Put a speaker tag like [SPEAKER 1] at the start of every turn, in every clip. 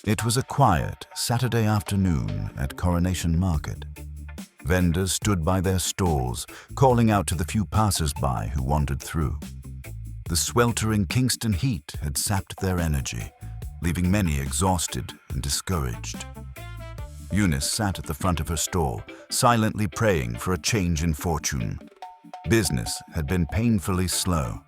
[SPEAKER 1] It was a quiet Saturday afternoon at Coronation Market. Vendors stood by their stalls, calling out to the few passers-by who wandered through. The sweltering Kingston heat had sapped their energy, leaving many exhausted and discouraged. Eunice sat at the front of her stall, silently praying for a change in fortune. Business had been painfully slow.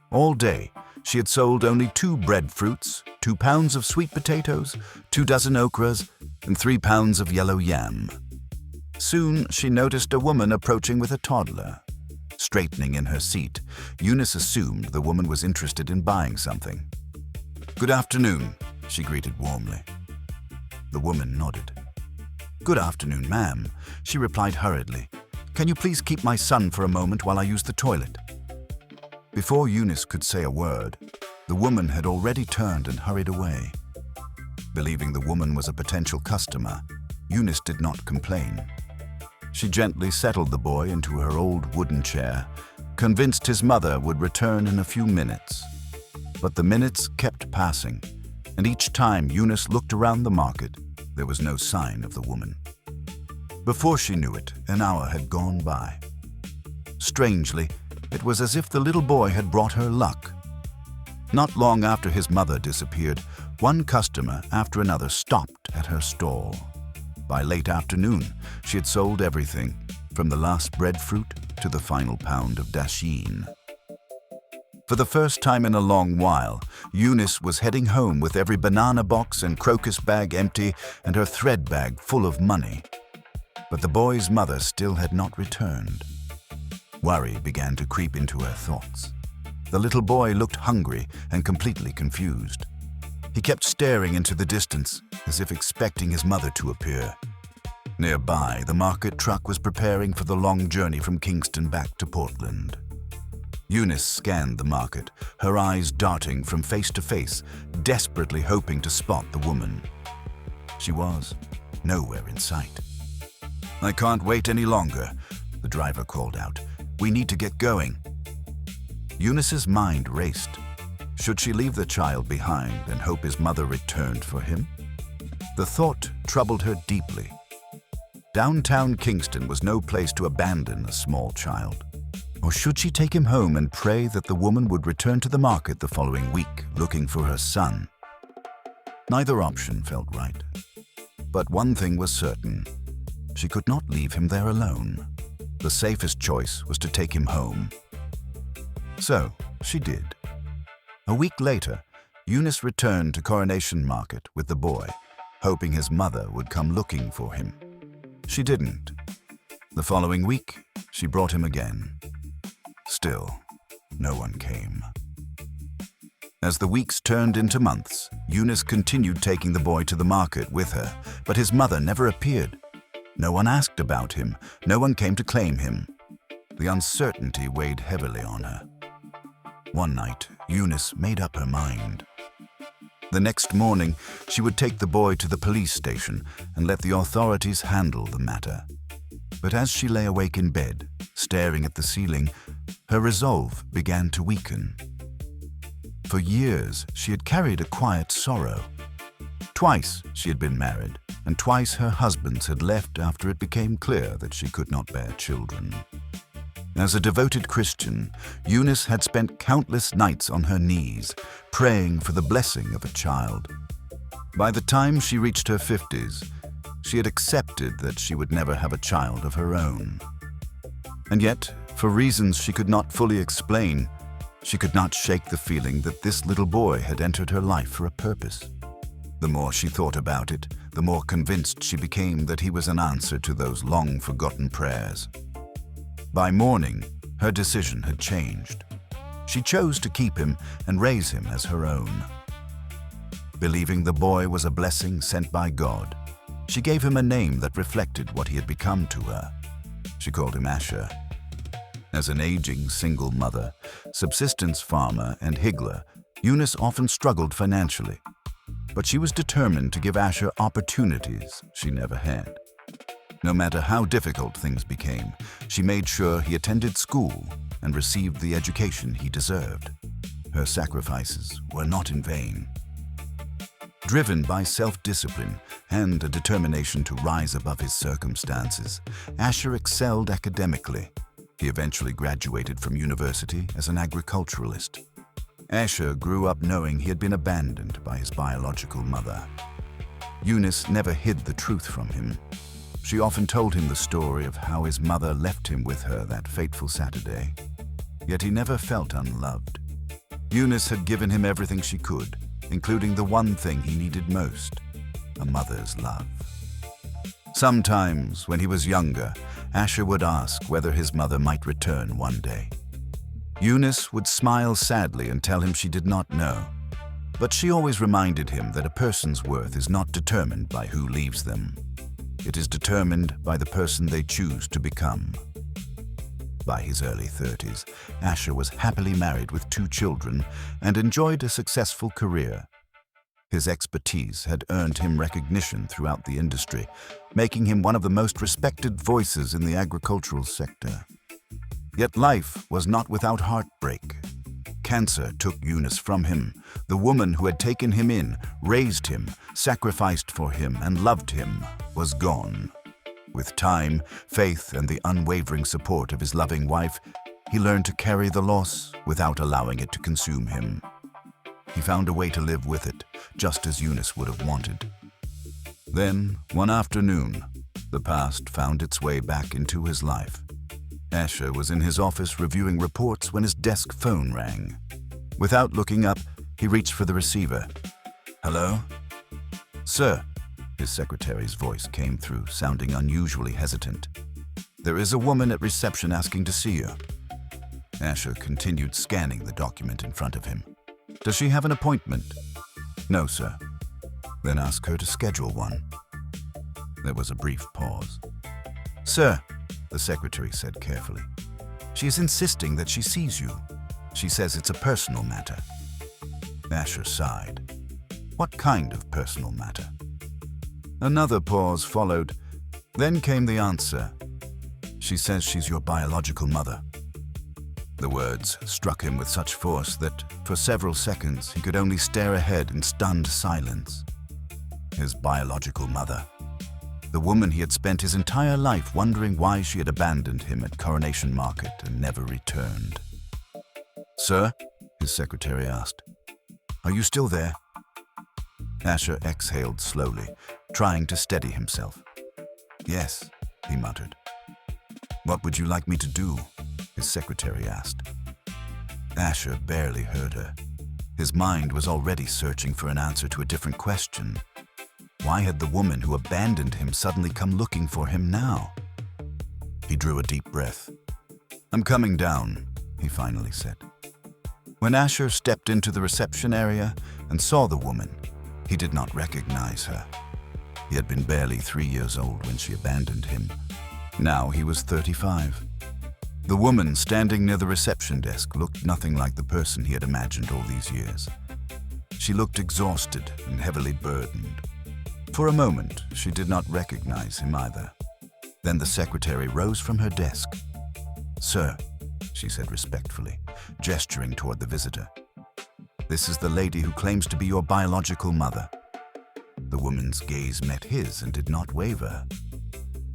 [SPEAKER 1] All day, she had sold only 2 breadfruits, 2 pounds of sweet potatoes, 2 dozen okras, and 3 pounds of yellow yam. Soon, she noticed a woman approaching with a toddler. Straightening in her seat, Eunice assumed the woman was interested in buying something. "Good afternoon," she greeted warmly. The woman nodded. "Good afternoon, ma'am," she replied hurriedly. "Can you please keep my son for a moment while I use the toilet?" Before Eunice could say a word, the woman had already turned and hurried away. Believing the woman was a potential customer, Eunice did not complain. She gently settled the boy into her old wooden chair, convinced his mother would return in a few minutes. But the minutes kept passing, and each time Eunice looked around the market, there was no sign of the woman. Before she knew it, an hour had gone by. Strangely, it was as if the little boy had brought her luck. Not long after his mother disappeared, one customer after another stopped at her stall. By late afternoon, she had sold everything, from the last breadfruit to the final pound of dasheen. For the first time in a long while, Eunice was heading home with every banana box and crocus bag empty and her thread bag full of money. But the boy's mother still had not returned. Worry began to creep into her thoughts. The little boy looked hungry and completely confused. He kept staring into the distance, as if expecting his mother to appear. Nearby, the market truck was preparing for the long journey from Kingston back to Portland. Eunice scanned the market, her eyes darting from face to face, desperately hoping to spot the woman. She was nowhere in sight. "I can't wait any longer," the driver called out. "We need to get going." Eunice's mind raced. Should she leave the child behind and hope his mother returned for him? The thought troubled her deeply. Downtown Kingston was no place to abandon a small child. Or should she take him home and pray that the woman would return to the market the following week, looking for her son? Neither option felt right. But one thing was certain. She could not leave him there alone. The safest choice was to take him home. So, she did. A week later, Eunice returned to Coronation Market with the boy, hoping his mother would come looking for him. She didn't. The following week, she brought him again. Still, no one came. As the weeks turned into months, Eunice continued taking the boy to the market with her, but his mother never appeared. No one asked about him. No one came to claim him. The uncertainty weighed heavily on her. One night, Eunice made up her mind. The next morning, she would take the boy to the police station and let the authorities handle the matter. But as she lay awake in bed, staring at the ceiling, her resolve began to weaken. For years, she had carried a quiet sorrow. Twice she had been married, and twice her husbands had left after it became clear that she could not bear children. As a devoted Christian, Eunice had spent countless nights on her knees, praying for the blessing of a child. By the time she reached her 50s, she had accepted that she would never have a child of her own. And yet, for reasons she could not fully explain, she could not shake the feeling that this little boy had entered her life for a purpose. The more she thought about it, the more convinced she became that he was an answer to those long-forgotten prayers. By morning, her decision had changed. She chose to keep him and raise him as her own. Believing the boy was a blessing sent by God, she gave him a name that reflected what he had become to her. She called him Asher. As an aging single mother, subsistence farmer, and higgler, Eunice often struggled financially. But she was determined to give Asher opportunities she never had. No matter how difficult things became, she made sure he attended school and received the education he deserved. Her sacrifices were not in vain. Driven by self-discipline and a determination to rise above his circumstances, Asher excelled academically. He eventually graduated from university as an agriculturalist. Asher grew up knowing he had been abandoned by his biological mother. Eunice never hid the truth from him. She often told him the story of how his mother left him with her that fateful Saturday. Yet he never felt unloved. Eunice had given him everything she could, including the one thing he needed most, a mother's love. Sometimes, when he was younger, Asher would ask whether his mother might return one day. Eunice would smile sadly and tell him she did not know. But she always reminded him that a person's worth is not determined by who leaves them. It is determined by the person they choose to become. By his early 30s, Asher was happily married with 2 children and enjoyed a successful career. His expertise had earned him recognition throughout the industry, making him one of the most respected voices in the agricultural sector. Yet life was not without heartbreak. Cancer took Eunice from him. The woman who had taken him in, raised him, sacrificed for him, and loved him was gone. With time, faith, and the unwavering support of his loving wife, he learned to carry the loss without allowing it to consume him. He found a way to live with it, just as Eunice would have wanted. Then, one afternoon, the past found its way back into his life. Asher was in his office reviewing reports when his desk phone rang. Without looking up, he reached for the receiver. "Hello?" "Sir," his secretary's voice came through, sounding unusually hesitant. "There is a woman at reception asking to see you." Asher continued scanning the document in front of him. "Does she have an appointment?" "No, sir." "Then ask her to schedule one." There was a brief pause. "Sir," the secretary said carefully, "she is insisting that she sees you. She says it's a personal matter." Asher sighed. What kind of personal matter? Another pause followed. Then came the answer. "She says she's your biological mother." The words struck him with such force that, for several seconds, he could only stare ahead in stunned silence. His biological mother. The woman he had spent his entire life wondering why she had abandoned him at Coronation Market and never returned. "Sir?" his secretary asked. "Are you still there?" Asher exhaled slowly, trying to steady himself. "Yes," he muttered. "What would you like me to do?" his secretary asked. Asher barely heard her. His mind was already searching for an answer to a different question. Why had the woman who abandoned him suddenly come looking for him now? He drew a deep breath. "I'm coming down," he finally said. When Asher stepped into the reception area and saw the woman, he did not recognize her. He had been barely 3 years old when she abandoned him. Now he was 35. The woman standing near the reception desk looked nothing like the person he had imagined all these years. She looked exhausted and heavily burdened. For a moment, she did not recognize him either. Then the secretary rose from her desk. "Sir," she said respectfully, gesturing toward the visitor. "This is the lady who claims to be your biological mother." The woman's gaze met his and did not waver.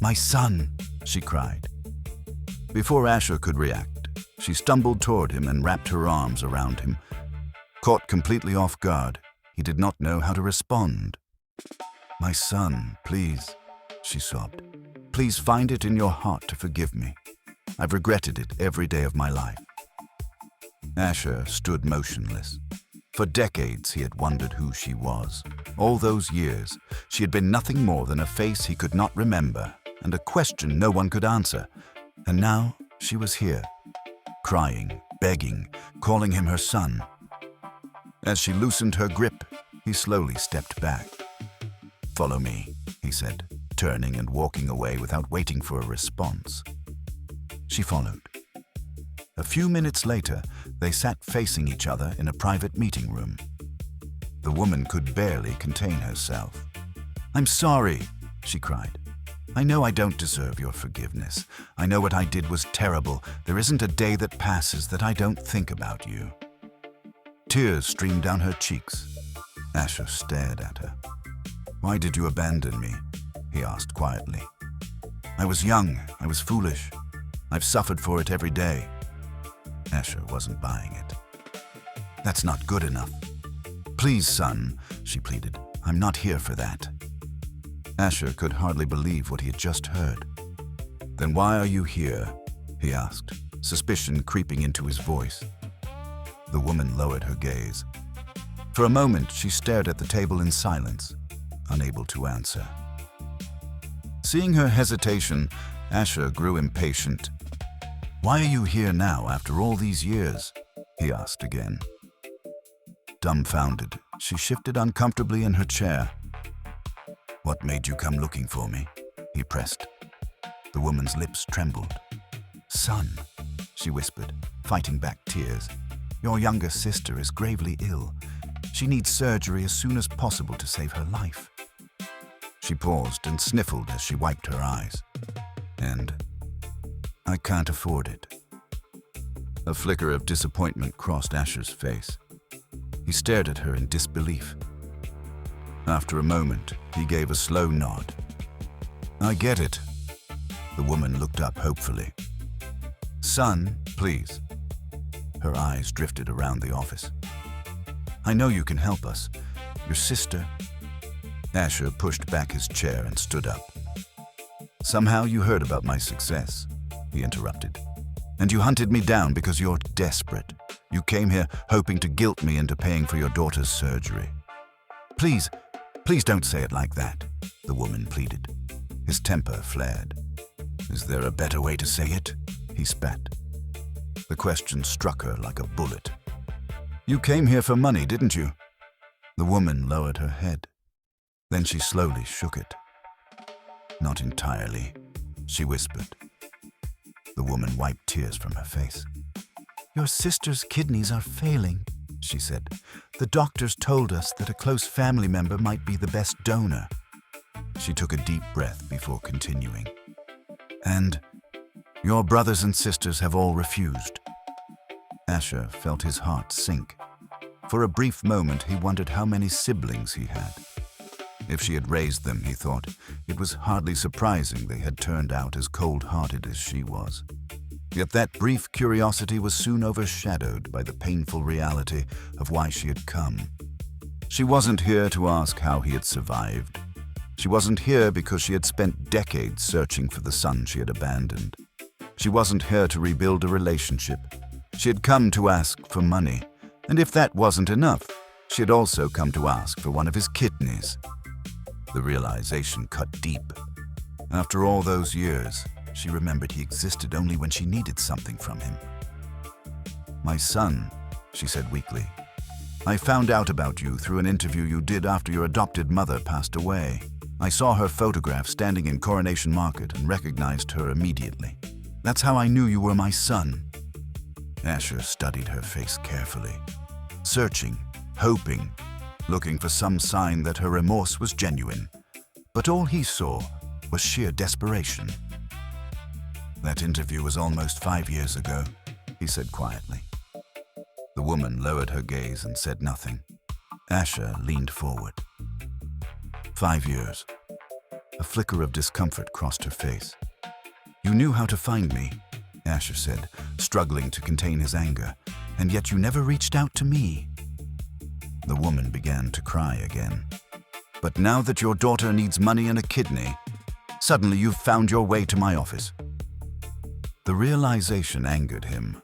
[SPEAKER 1] "My son!" she cried. Before Asher could react, she stumbled toward him and wrapped her arms around him. Caught completely off guard, he did not know how to respond. "My son, please," she sobbed. "Please find it in your heart to forgive me. I've regretted it every day of my life." Asher stood motionless. For decades, he had wondered who she was. All those years, she had been nothing more than a face he could not remember and a question no one could answer. And now she was here, crying, begging, calling him her son. As she loosened her grip, he slowly stepped back. "Follow me," he said, turning and walking away without waiting for a response. She followed. A few minutes later, they sat facing each other in a private meeting room. The woman could barely contain herself. "I'm sorry," she cried. "I know I don't deserve your forgiveness. I know what I did was terrible. There isn't a day that passes that I don't think about you." Tears streamed down her cheeks. Asher stared at her. "Why did you abandon me?" he asked quietly. "I was young. I was foolish. I've suffered for it every day." Asher wasn't buying it. "That's not good enough." "Please, son," she pleaded. "I'm not here for that." Asher could hardly believe what he had just heard. "Then why are you here?" he asked, suspicion creeping into his voice. The woman lowered her gaze. For a moment, she stared at the table in silence, unable to answer. Seeing her hesitation, Asher grew impatient. "Why are you here now after all these years?" he asked again. Dumbfounded, she shifted uncomfortably in her chair. "What made you come looking for me?" he pressed. The woman's lips trembled. "Son," she whispered, fighting back tears. "Your younger sister is gravely ill. She needs surgery as soon as possible to save her life." She paused and sniffled as she wiped her eyes. "And I can't afford it." A flicker of disappointment crossed Asher's face. He stared at her in disbelief. After a moment, he gave a slow nod. "I get it." The woman looked up hopefully. "Son, please." Her eyes drifted around the office. "I know you can help us. Your sister—" Asher pushed back his chair and stood up. "Somehow you heard about my success," he interrupted. "And you hunted me down because you're desperate. You came here hoping to guilt me into paying for your daughter's surgery." Please don't say it like that," the woman pleaded. His temper flared. "Is there a better way to say it?" he spat. The question struck her like a bullet. "You came here for money, didn't you?" The woman lowered her head. Then she slowly shook it. "Not entirely," she whispered. The woman wiped tears from her face. "Your sister's kidneys are failing," she said. "The doctors told us that a close family member might be the best donor." She took a deep breath before continuing. "And your brothers and sisters have all refused." Asher felt his heart sink. For a brief moment, he wondered how many siblings he had. If she had raised them, he thought, it was hardly surprising they had turned out as cold-hearted as she was. Yet that brief curiosity was soon overshadowed by the painful reality of why she had come. She wasn't here to ask how he had survived. She wasn't here because she had spent decades searching for the son she had abandoned. She wasn't here to rebuild a relationship. She had come to ask for money, and if that wasn't enough, she had also come to ask for one of his kidneys. The realization cut deep. After all those years, she remembered he existed only when she needed something from him. "My son," she said weakly, "I found out about you through an interview you did after your adopted mother passed away. I saw her photograph standing in Coronation Market and recognized her immediately. That's how I knew you were my son." Asher studied her face carefully, searching, hoping, looking for some sign that her remorse was genuine. But all he saw was sheer desperation. "That interview was almost 5 years ago," he said quietly. The woman lowered her gaze and said nothing. Asher leaned forward. 5 years. A flicker of discomfort crossed her face. "You knew how to find me," Asher said, struggling to contain his anger, "and yet you never reached out to me." The woman began to cry again. "But now that your daughter needs money and a kidney, suddenly you've found your way to my office." The realization angered him.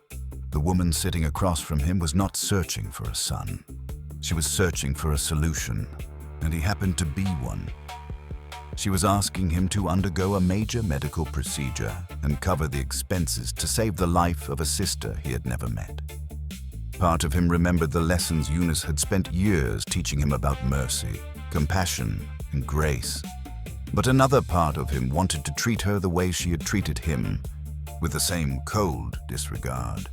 [SPEAKER 1] The woman sitting across from him was not searching for a son. She was searching for a solution, and he happened to be one. She was asking him to undergo a major medical procedure and cover the expenses to save the life of a sister he had never met. Part of him remembered the lessons Eunice had spent years teaching him about mercy, compassion, and grace. But another part of him wanted to treat her the way she had treated him, with the same cold disregard.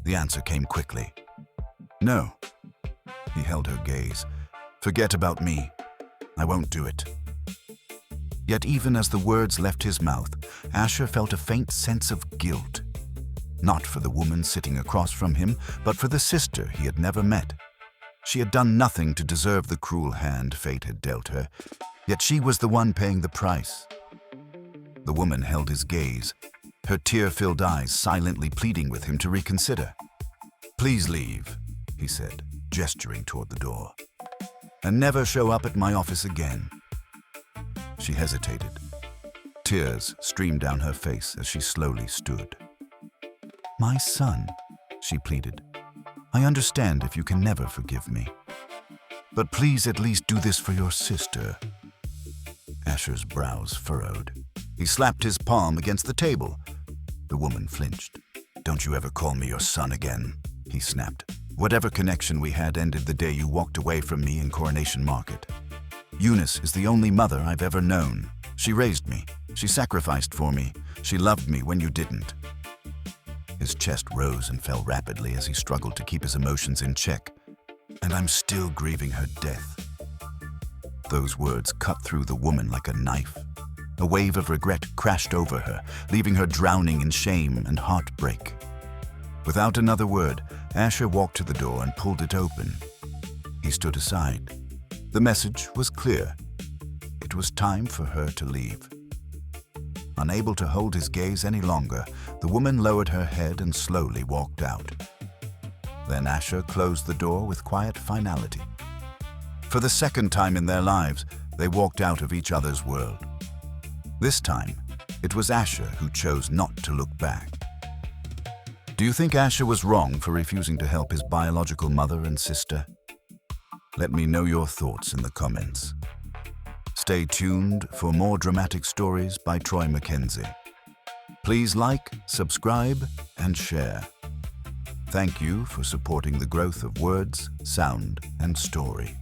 [SPEAKER 1] The answer came quickly. "No." He held her gaze. "Forget about me. I won't do it." Yet even as the words left his mouth, Asher felt a faint sense of guilt. Not for the woman sitting across from him, but for the sister he had never met. She had done nothing to deserve the cruel hand fate had dealt her, yet she was the one paying the price. The woman held his gaze, her tear-filled eyes silently pleading with him to reconsider. "Please leave," he said, gesturing toward the door, "and never show up at my office again." She hesitated. Tears streamed down her face as she slowly stood. "My son," she pleaded, "I understand if you can never forgive me. But please at least do this for your sister." Asher's brows furrowed. He slapped his palm against the table. The woman flinched. "Don't you ever call me your son again," he snapped. "Whatever connection we had ended the day you walked away from me in Coronation Market. Eunice is the only mother I've ever known. She raised me. She sacrificed for me. She loved me when you didn't." His chest rose and fell rapidly as he struggled to keep his emotions in check. "And I'm still grieving her death." Those words cut through the woman like a knife. A wave of regret crashed over her, leaving her drowning in shame and heartbreak. Without another word, Asher walked to the door and pulled it open. He stood aside. The message was clear. It was time for her to leave. Unable to hold his gaze any longer, the woman lowered her head and slowly walked out. Then Asher closed the door with quiet finality. For the second time in their lives, they walked out of each other's world. This time, it was Asher who chose not to look back. Do you think Asher was wrong for refusing to help his biological mother and sister? Let me know your thoughts in the comments. Stay tuned for more dramatic stories by Troy Mackenzie. Please like, subscribe, and share. Thank you for supporting the growth of words, sound, and story.